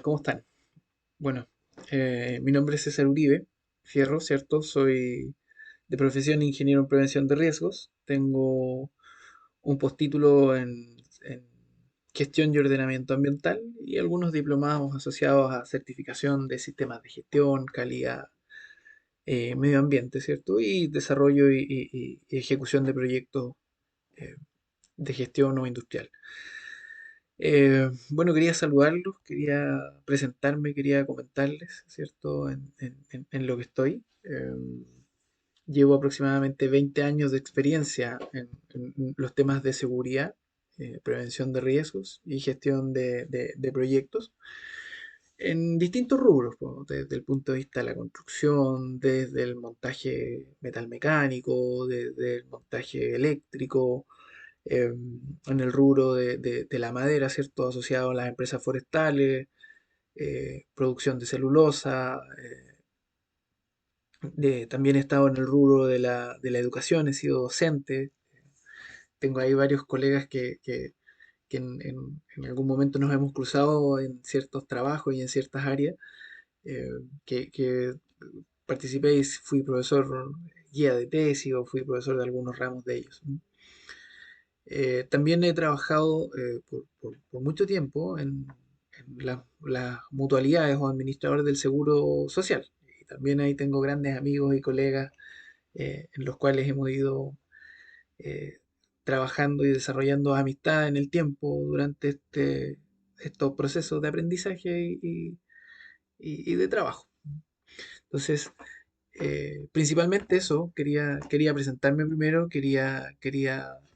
¿Cómo están? Bueno, mi nombre es César Uribe Fierro, ¿cierto? Soy de profesión ingeniero en prevención de riesgos. Tengo un postítulo en gestión y ordenamiento ambiental y algunos diplomados asociados a certificación de sistemas de gestión, calidad, medio ambiente, ¿cierto? Y desarrollo y ejecución de proyectos eh, de gestión o industrial. Bueno, quería saludarlos, quería presentarme, quería comentarles, ¿cierto?, en lo que estoy. Llevo aproximadamente 20 años de experiencia en los temas de seguridad, prevención de riesgos y gestión de proyectos en distintos rubros, po, desde el punto de vista de la construcción, desde el montaje metalmecánico, desde el montaje eléctrico, eh, en el rubro de la madera, ¿cierto? Asociado a las empresas forestales, producción de celulosa. También he estado en el rubro de la educación, he sido docente. Tengo ahí varios colegas que en algún momento nos hemos cruzado en ciertos trabajos y en ciertas áreas, eh, que participé y fui profesor guía de tesis o fui profesor de algunos ramos de ellos. También he trabajado por mucho tiempo en las mutualidades o administradores del seguro social. Y también ahí tengo grandes amigos y colegas en los cuales hemos ido eh, trabajando y desarrollando amistad en el tiempo durante estos procesos de aprendizaje y de trabajo. Entonces, principalmente eso, quería presentarme primero, quería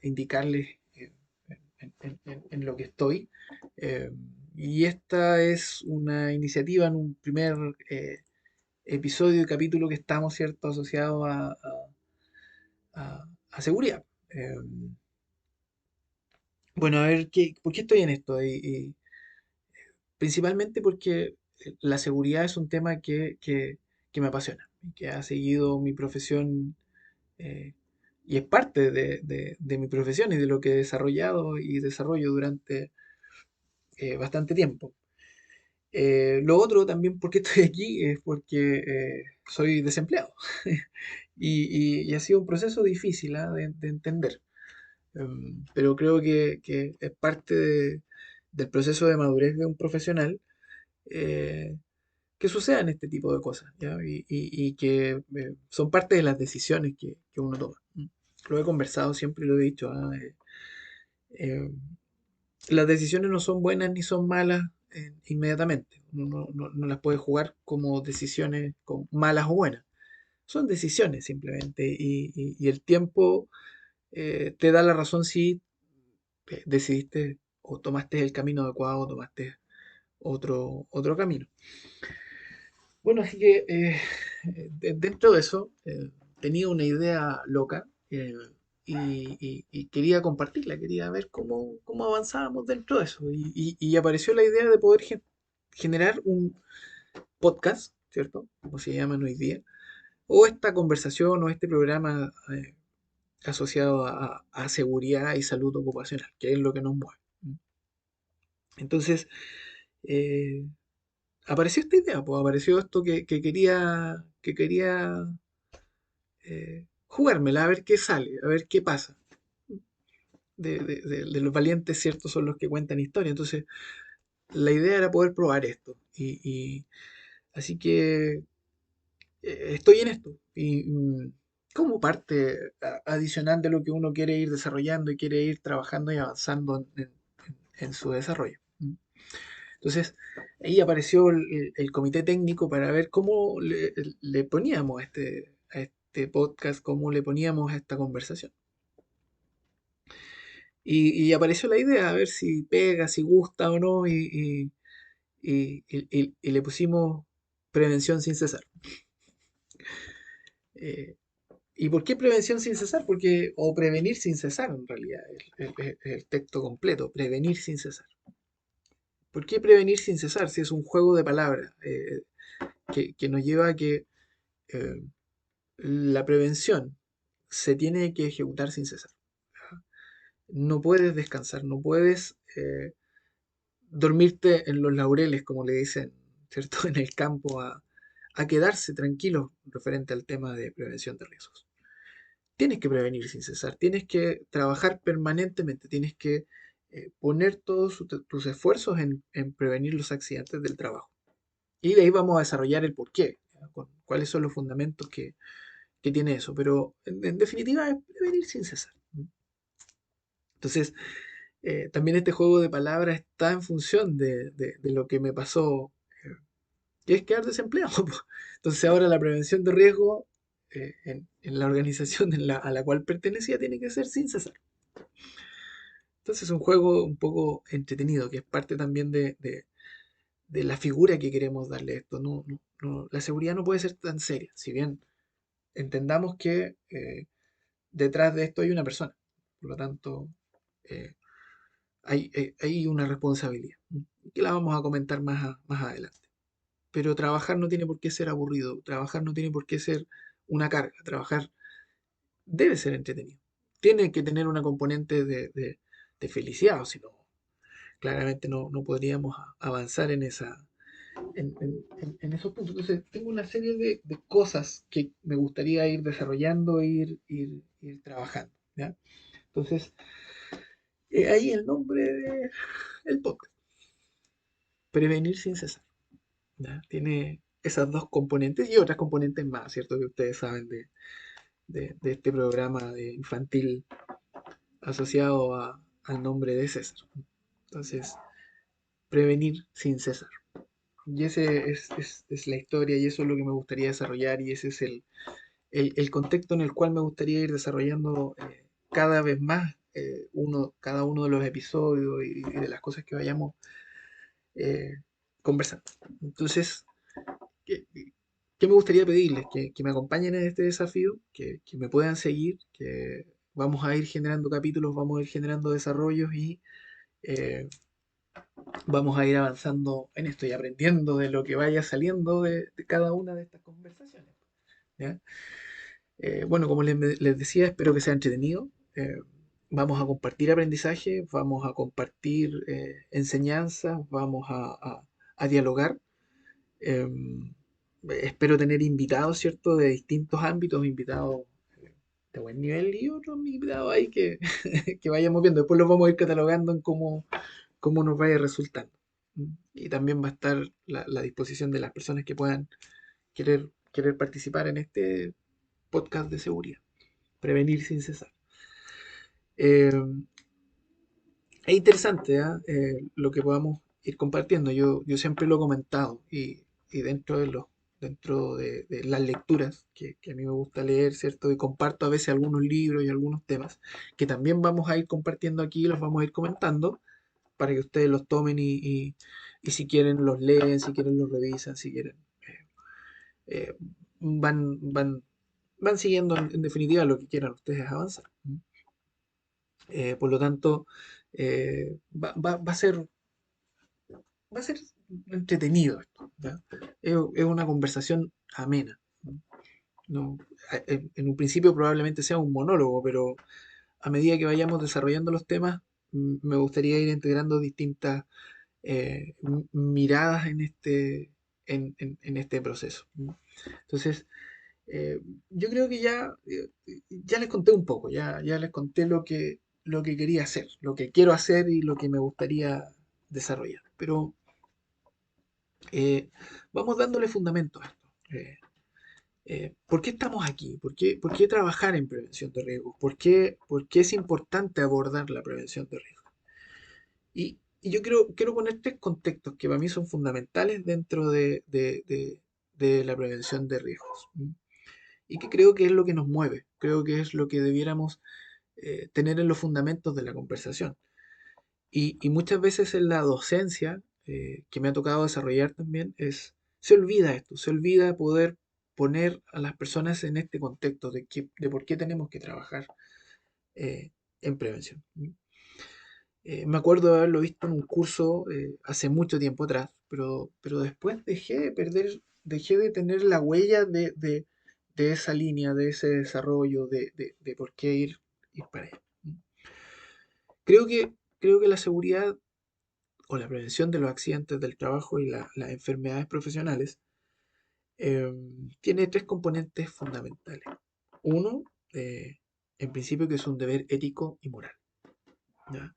indicarles en lo que estoy. eh, y esta es una iniciativa en un primer episodio y capítulo que estamos, ¿cierto?, asociados a seguridad. Bueno, a ver, ¿por qué estoy en esto? Principalmente porque la seguridad es un tema que me apasiona y que ha seguido mi profesión, eh, y es parte de mi profesión y de lo que he desarrollado y desarrollo durante bastante tiempo. Lo otro también porque estoy aquí es porque soy desempleado y ha sido un proceso difícil, ¿ah?, de entender. Pero creo que es parte del proceso de madurez de un profesional, eh, que sucedan este tipo de cosas, ¿ya? Y que son parte de las decisiones que uno toma. Lo he conversado siempre y lo he dicho. Eh, las decisiones no son buenas ni son malas inmediatamente. Uno no las puede jugar como decisiones malas o buenas. Son decisiones simplemente. Y el tiempo te da la razón si decidiste o tomaste el camino adecuado o tomaste otro camino. Bueno, así que dentro de eso tenía una idea loca, y quería compartirla, quería ver cómo avanzábamos dentro de eso. Y apareció la idea de poder generar un podcast, ¿cierto? Como se llaman hoy día, o esta conversación o este programa asociado a seguridad y salud ocupacional, que es lo que nos mueve. Entonces, eh, apareció esta idea, pues apareció esto que quería jugármela, a ver qué sale, a ver qué pasa. De los valientes, ciertos son los que cuentan historia. Entonces, la idea era poder probar esto. Así que estoy en esto. Como parte adicional de lo que uno quiere ir desarrollando y quiere ir trabajando y avanzando en su desarrollo. Entonces, ahí apareció el comité técnico para ver cómo le poníamos a este podcast, cómo le poníamos a esta conversación. Y apareció la idea, a ver si pega, si gusta o no, y le pusimos prevención sin cesar. Eh, ¿Y por qué prevención sin cesar? O prevenir sin cesar, en realidad, el texto completo, prevenir sin cesar. ¿Por qué prevenir sin cesar? Si es un juego de palabras que nos lleva a que eh, la prevención se tiene que ejecutar sin cesar. No puedes descansar, no puedes dormirte en los laureles, como le dicen, ¿cierto? En el campo, a quedarse tranquilo referente al tema de prevención de riesgos. Tienes que prevenir sin cesar, tienes que trabajar permanentemente, tienes que poner todos tus esfuerzos en prevenir los accidentes del trabajo. Y de ahí vamos a desarrollar el porqué, ¿ya? Cuáles son los fundamentos que tiene eso. Pero en definitiva es prevenir sin cesar. Entonces, también este juego de palabras está en función de lo que me pasó, eh, que es quedar desempleado. Po. Entonces ahora la prevención de riesgo en la organización a la cual pertenecía tiene que ser sin cesar. Entonces es un juego un poco entretenido, que es parte también de la figura que queremos darle a esto. La seguridad no puede ser tan seria, si bien entendamos que detrás de esto hay una persona. Por lo tanto, eh, hay una responsabilidad, que la vamos a comentar más adelante. Pero trabajar no tiene por qué ser aburrido, trabajar no tiene por qué ser una carga, trabajar debe ser entretenido. Tiene que tener una componente de felicidad, o si no, claramente no podríamos avanzar en esos puntos. Entonces, tengo una serie de cosas que me gustaría ir desarrollando, ir trabajando. ¿Ya? Entonces, ahí el nombre del podcast, Prevenir sin cesar. ¿Ya? Tiene esas dos componentes y otras componentes más, ¿cierto? Que ustedes saben de este programa de infantil asociado al nombre de César. Entonces, prevenir sin cesar. Y ese es la historia y eso es lo que me gustaría desarrollar y ese es el contexto en el cual me gustaría ir desarrollando cada vez más cada uno de los episodios y de las cosas que vayamos eh, conversando. Entonces, ¿qué, qué me gustaría pedirles? Que me acompañen en este desafío, que me puedan seguir, que vamos a ir generando capítulos, vamos a ir generando desarrollos y eh, vamos a ir avanzando en esto y aprendiendo de lo que vaya saliendo de cada una de estas conversaciones. ¿Ya? Bueno, como les decía, espero que sea entretenido. Vamos a compartir aprendizaje, vamos a compartir enseñanzas, vamos a dialogar. Eh, Espero tener invitados, ¿cierto? De distintos ámbitos, invitados de buen nivel y otros invitados ahí que, que vayamos viendo. Después los vamos a ir catalogando en cómo nos vaya resultando. Y también va a estar la disposición de las personas que puedan querer participar en este podcast de seguridad. Prevenir sin cesar. Eh, es interesante lo que podamos ir compartiendo. Yo siempre lo he comentado y dentro de las lecturas que a mí me gusta leer, ¿cierto? Y comparto a veces algunos libros y algunos temas que también vamos a ir compartiendo aquí, los vamos a ir comentando para que ustedes los tomen y si quieren los leen, si quieren los revisan, si quieren eh, van, van, van siguiendo en definitiva lo que quieran ustedes avanzar. Por lo tanto, va a ser entretenido esto. ¿Ya? Es una conversación amena. No, en un principio probablemente sea un monólogo, pero a medida que vayamos desarrollando los temas, me gustaría ir integrando distintas miradas en este proceso. Entonces, yo creo que ya les conté un poco, ya les conté lo que quería hacer, lo que quiero hacer y lo que me gustaría desarrollar. Pero vamos dándole fundamento a esto. ¿Por qué estamos aquí? ¿Por qué trabajar en prevención de riesgos? ¿Por qué es importante abordar la prevención de riesgos? Y yo quiero poner tres contextos que para mí son fundamentales dentro de la prevención de riesgos. Y que creo que es lo que nos mueve, creo que es lo que debiéramos tener en los fundamentos de la conversación. Y muchas veces en la docencia, que me ha tocado desarrollar también, se olvida esto, se olvida poder poner a las personas en este contexto de por qué tenemos que trabajar eh, en prevención. Me acuerdo de haberlo visto en un curso hace mucho tiempo atrás, pero después dejé de tener la huella de esa línea, de ese desarrollo, de por qué ir para allá. Creo que, creo que la seguridad o la prevención de los accidentes del trabajo y las enfermedades profesionales, eh, tiene tres componentes fundamentales. Uno, en principio, que es un deber ético y moral. ¿Ya?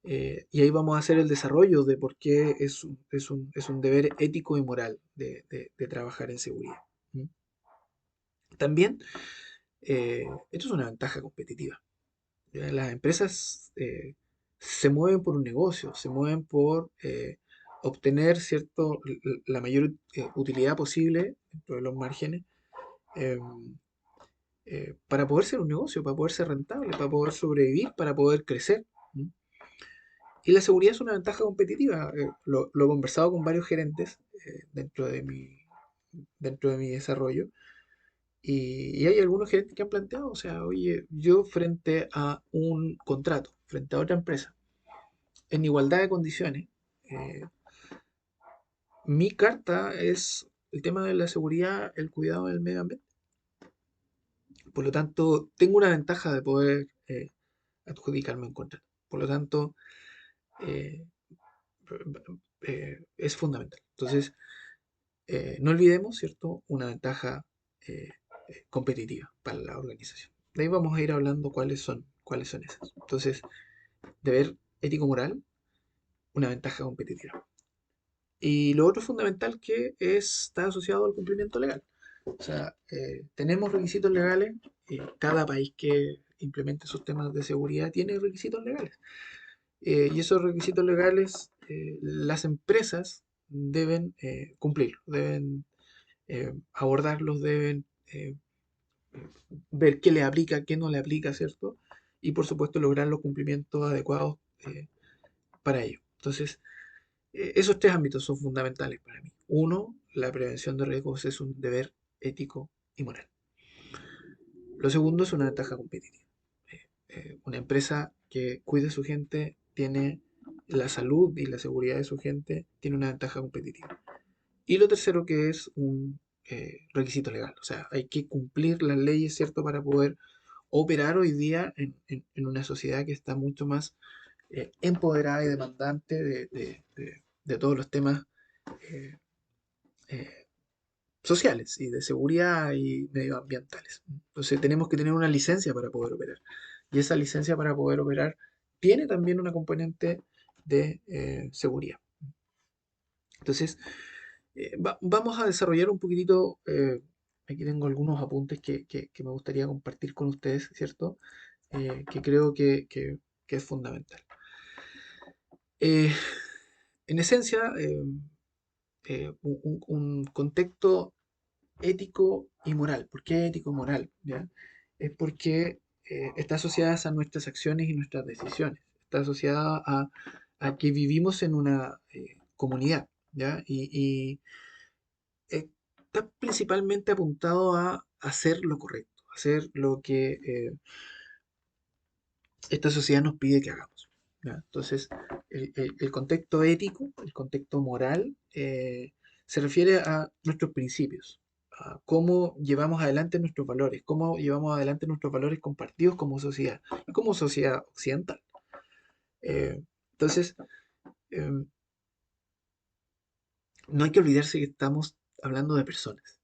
Y ahí vamos a hacer el desarrollo de por qué es un deber ético y moral de trabajar en seguridad. ¿Mm? También, esto es una ventaja competitiva. ¿Ya? Las empresas se mueven por un negocio, se mueven por obtener la mayor utilidad posible dentro de los márgenes, eh, para poder ser un negocio, para poder ser rentable, para poder sobrevivir, para poder crecer. ¿Mm? Y la seguridad es una ventaja competitiva. Lo he conversado con varios gerentes dentro de mi desarrollo. Y hay algunos gerentes que han planteado, o sea, oye, yo frente a un contrato, frente a otra empresa, en igualdad de condiciones, eh, mi carta es el tema de la seguridad, el cuidado del medio ambiente. Por lo tanto, tengo una ventaja de poder adjudicarme un contrato. Por lo tanto, eh, es fundamental. Entonces, no olvidemos, ¿cierto?, una ventaja eh, competitiva para la organización. De ahí vamos a ir hablando cuáles son esas. Entonces, deber ético-moral, una ventaja competitiva. Y lo otro fundamental que está asociado al cumplimiento legal. O sea, tenemos requisitos legales, cada país que implemente sus temas de seguridad tiene requisitos legales. Y esos requisitos legales, las empresas deben cumplirlos, deben abordarlos, deben ver qué le aplica, qué no le aplica, ¿cierto? Y por supuesto lograr los cumplimientos adecuados para ello. Entonces, esos tres ámbitos son fundamentales para mí. Uno, la prevención de riesgos es un deber ético y moral. Lo segundo es una ventaja competitiva. Una empresa que cuide a su gente tiene la salud y la seguridad de su gente, tiene una ventaja competitiva. Y lo tercero que es un requisito legal. O sea, hay que cumplir las leyes, ¿cierto?, para poder operar hoy día en una sociedad que está mucho más empoderada y demandante de todos los temas eh, eh, sociales y de seguridad y medioambientales. Entonces tenemos que tener una licencia para poder operar. Y esa licencia para poder operar tiene también una componente de seguridad. Entonces, vamos a desarrollar un poquitito, aquí tengo algunos apuntes que me gustaría compartir con ustedes, ¿cierto? Que creo que es fundamental. Eh, en esencia, un contexto ético y moral. ¿Por qué ético y moral? ¿Ya? Es porque está asociada a nuestras acciones y nuestras decisiones. Está asociada a que vivimos en una comunidad, ¿ya? Y está principalmente apuntado a hacer lo correcto, hacer lo que esta sociedad nos pide que hagamos. ¿Ya? Entonces, el contexto ético, el contexto moral, se refiere a nuestros principios, a cómo llevamos adelante nuestros valores, cómo llevamos adelante nuestros valores compartidos como sociedad, y como sociedad occidental. Entonces, eh, no hay que olvidarse que estamos hablando de personas.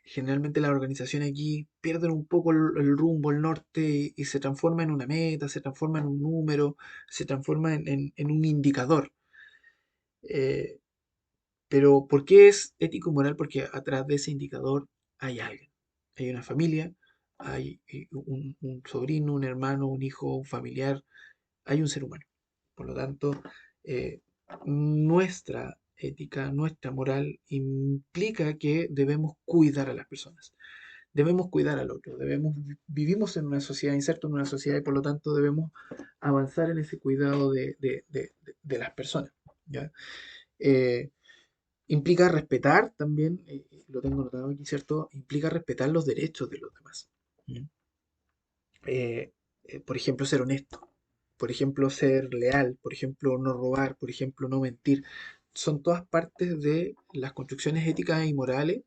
Generalmente las organizaciones aquí pierden un poco el rumbo, el norte y se transforma en una meta, se transforma en un número, se transforma en un indicador. Eh, pero ¿por qué es ético y moral? Porque atrás de ese indicador hay alguien, hay una familia, hay un sobrino, un hermano, un hijo, un familiar, hay un ser humano. Por lo tanto, eh, nuestra ética, nuestra moral implica que debemos cuidar a las personas, debemos cuidar al otro, vivimos en una sociedad, inserto en una sociedad y por lo tanto debemos avanzar en ese cuidado de las personas. ¿Ya? Eh, Implica respetar también, lo tengo notado aquí, ¿cierto? Implica respetar los derechos de los demás. ¿Mm? Por ejemplo, ser honesto, por ejemplo, ser leal, por ejemplo, no robar, por ejemplo, no mentir. Son todas partes de las construcciones éticas y morales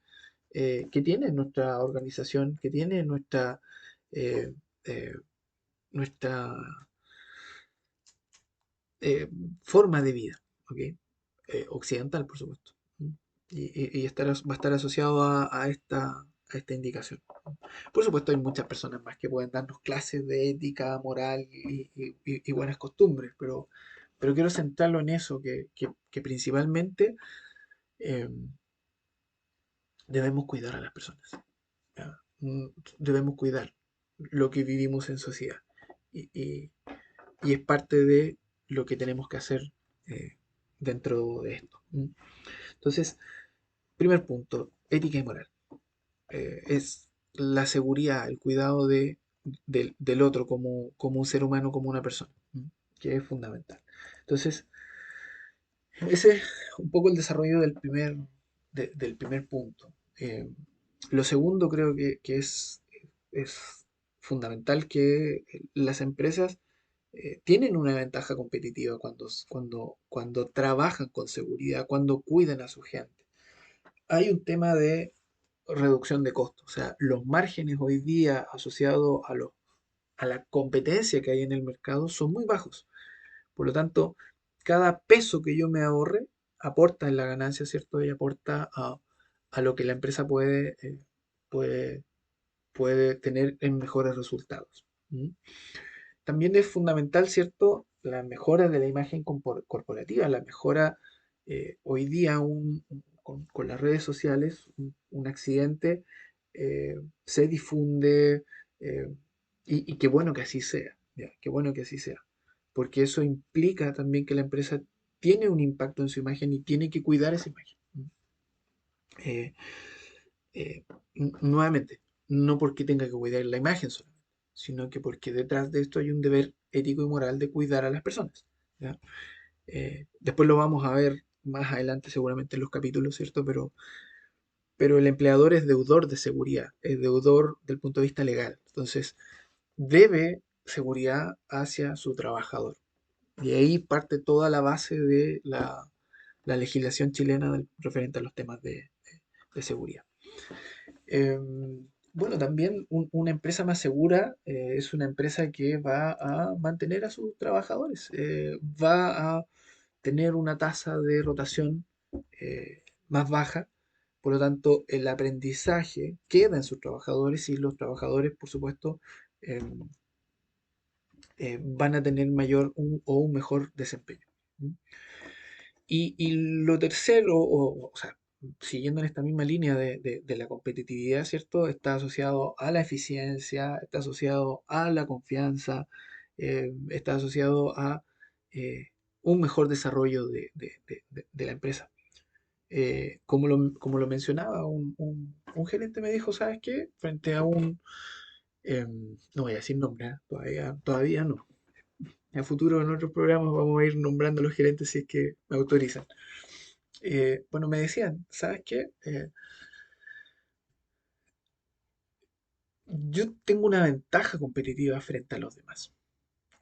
que tiene nuestra organización, que tiene eh, eh, nuestra forma de vida. ¿ok? Occidental, por supuesto. Y va a estar asociado a esta indicación. Por supuesto, hay muchas personas más que pueden darnos clases de ética, moral y buenas costumbres, pero quiero centrarlo en eso, que principalmente eh, debemos cuidar a las personas. ¿Ya? Debemos cuidar lo que vivimos en sociedad. Y, y- y es parte de lo que tenemos que hacer eh, dentro de esto. Entonces, primer punto, ética y moral. Es la seguridad, el cuidado del otro como un ser humano, como una persona, que es fundamental. Entonces, ese es un poco el desarrollo del primer punto. Lo segundo creo que es fundamental que las empresas tienen una ventaja competitiva cuando trabajan con seguridad, cuando cuidan a su gente. Hay un tema de reducción de costos, o sea, los márgenes hoy día asociados a la competencia que hay en el mercado son muy bajos. Por lo tanto, cada peso que yo me ahorre aporta en la ganancia, ¿cierto? Y aporta a lo que la empresa puede, puede tener en mejores resultados. ¿Mm? También es fundamental, ¿cierto? La mejora de la imagen corporativa, la mejora hoy día con las redes sociales, un accidente se difunde y qué bueno que así sea, ya, qué bueno que así sea, porque eso implica también que la empresa tiene un impacto en su imagen y tiene que cuidar esa imagen. Eh, eh, Nuevamente, no porque tenga que cuidar la imagen solamente, sino que porque detrás de esto hay un deber ético y moral de cuidar a las personas. ¿Ya? Después lo vamos a ver más adelante seguramente en los capítulos, ¿cierto? Pero el empleador es deudor de seguridad, es deudor del punto de vista legal. Entonces, debe seguridad hacia su trabajador. Y ahí parte toda la base de la legislación chilena referente a los temas de seguridad. Eh, bueno, también una empresa más segura es una empresa que va a mantener a sus trabajadores, va a tener una tasa de rotación más baja, por lo tanto el aprendizaje queda en sus trabajadores y los trabajadores, por supuesto, eh, van a tener o un mejor desempeño. ¿Mm? Y lo tercero, o sea, siguiendo en esta misma línea de la competitividad, ¿cierto? Está asociado a la eficiencia, está asociado a la confianza, está asociado a eh, un mejor desarrollo de la empresa. Como lo mencionaba, un gerente me dijo, ¿sabes qué? Frente a no voy a decir nombre, ¿eh? Todavía no. En el futuro en otros programas vamos a ir nombrando a los gerentes si es que me autorizan. Bueno, me decían, ¿sabes qué? Yo tengo una ventaja competitiva frente a los demás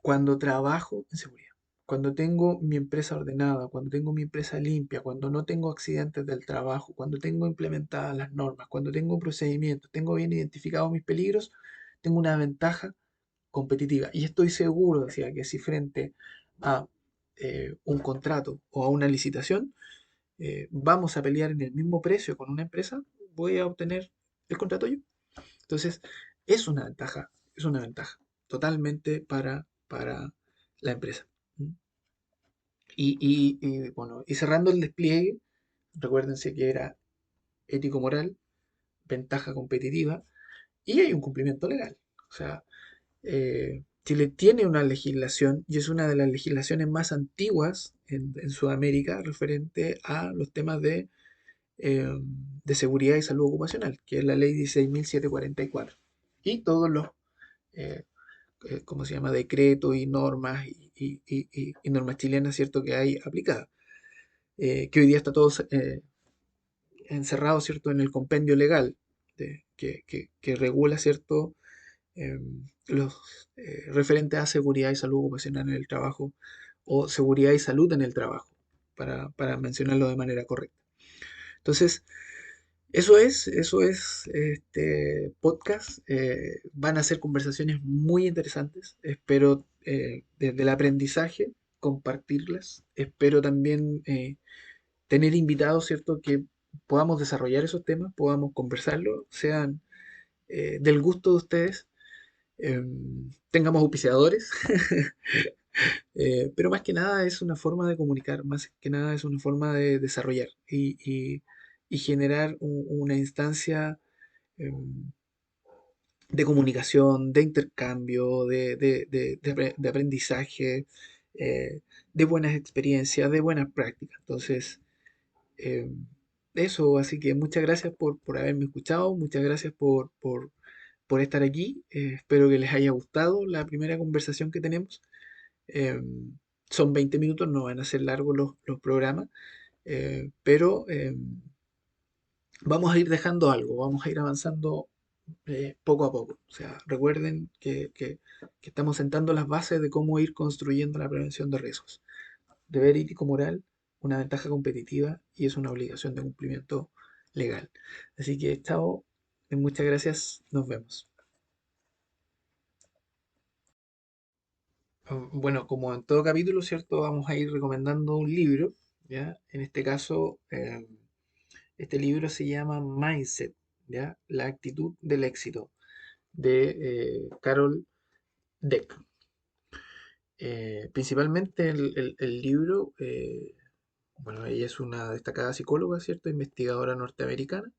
cuando trabajo en seguridad, cuando tengo mi empresa ordenada, cuando tengo mi empresa limpia, cuando no tengo accidentes del trabajo, cuando tengo implementadas las normas, cuando tengo procedimientos, tengo bien identificados mis peligros, tengo una ventaja competitiva. Y estoy seguro, decía, que si frente a un contrato o a una licitación, vamos a pelear en el mismo precio con una empresa, voy a obtener el contrato yo. Entonces, es una ventaja totalmente para la empresa. ¿Mm? Bueno, y cerrando el despliegue, recuérdense que era ético-moral, ventaja competitiva y hay un cumplimiento legal. O sea, Chile tiene una legislación y es una de las legislaciones más antiguas en Sudamérica referente a los temas eh, de seguridad y salud ocupacional, que es la ley 16.744. Y todos los, eh, ¿cómo se llama?, decretos y normas y normas chilenas, ¿cierto?, que hay aplicadas. Que hoy día está todo encerrado, ¿cierto?, en el compendio legal que regula, ¿cierto?, los referentes a seguridad y salud ocupacional en el trabajo o seguridad y salud en el trabajo, para mencionarlo de manera correcta. Entonces, eso es este podcast. Van a ser conversaciones muy interesantes. Espero desde el aprendizaje. compartirlas. Espero también tener invitados, ¿cierto? Que podamos desarrollar esos temas, podamos conversarlo, sean del gusto de ustedes, tengamos auspiciadores, pero más que nada es una forma de comunicar, más que nada es una forma de desarrollar y generar una instancia em, de comunicación, de intercambio, de aprendizaje, eh, de buenas experiencias, de buenas prácticas. Entonces, eh, eso, así que muchas gracias por haberme escuchado, muchas gracias por estar aquí. Espero que les haya gustado la primera conversación que tenemos. Eh, Son 20 minutos, no van a ser largos los programas, pero vamos a ir dejando algo, vamos a ir avanzando poco a poco. O sea, recuerden que estamos sentando las bases de cómo ir construyendo la prevención de riesgos. Deber ético moral, una ventaja competitiva y es una obligación de cumplimiento legal. Así que, chao, muchas gracias, nos vemos. Bueno, como en todo capítulo, ¿cierto? Vamos a ir recomendando un libro, ¿ya? En este caso, este libro se llama Mindset, ¿ya? La actitud del éxito, de Carol Dweck. Principalmente el libro, bueno, ella es una destacada psicóloga, ¿cierto? Investigadora norteamericana,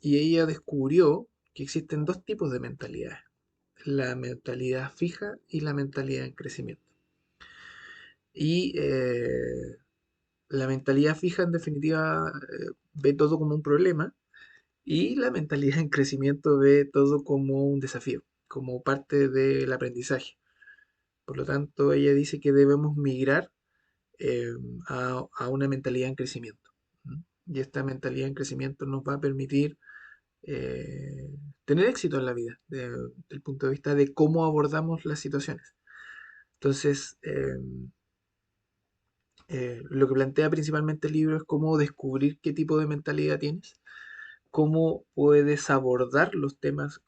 y ella descubrió que existen dos tipos de mentalidades, la mentalidad fija y la mentalidad en crecimiento. Y la mentalidad fija, en definitiva, ve todo como un problema y la mentalidad en crecimiento ve todo como un desafío, como parte del aprendizaje. Por lo tanto, ella dice que debemos migrar eh, a una mentalidad en crecimiento. ¿M? Y esta mentalidad en crecimiento nos va a permitir tener éxito en la vida, desde el punto de vista de cómo abordamos las situaciones. Entonces, lo que plantea principalmente el libro es cómo descubrir qué tipo de mentalidad tienes, cómo puedes abordar los temas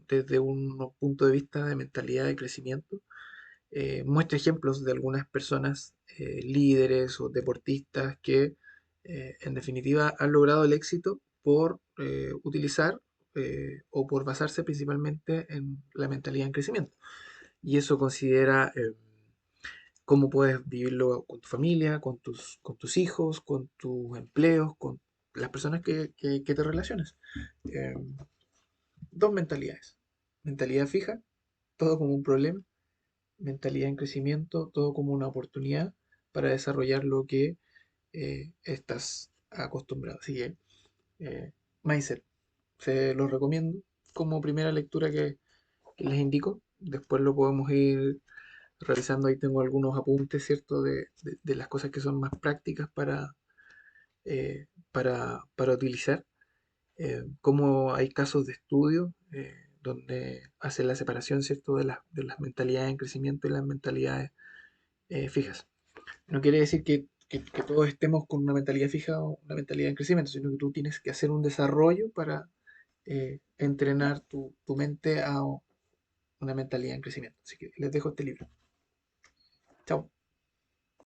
desde un punto de vista de mentalidad de crecimiento. Muestra ejemplos de algunas personas, líderes o deportistas que en definitiva han logrado el éxito por utilizar o por basarse principalmente en la mentalidad en crecimiento. Y eso considera cómo puedes vivirlo con tu familia, con tus hijos, con tus empleos, con las personas que te relacionas. Eh, Dos mentalidades. Mentalidad fija, todo como un problema. Mentalidad en crecimiento, todo como una oportunidad para desarrollar lo que estás acostumbrado. Así que, Mindset, se los recomiendo como primera lectura que les indico. Después lo podemos ir revisando. Ahí tengo algunos apuntes, ¿cierto? De las cosas que son más prácticas para utilizar. Cómo hay casos de estudio donde hacen la separación, ¿cierto? De las mentalidades en crecimiento y las mentalidades fijas. No quiere decir que todos estemos con una mentalidad fija o una mentalidad en crecimiento, sino que tú tienes que hacer un desarrollo para entrenar tu mente a una mentalidad en crecimiento. Así que les dejo este libro. Chao.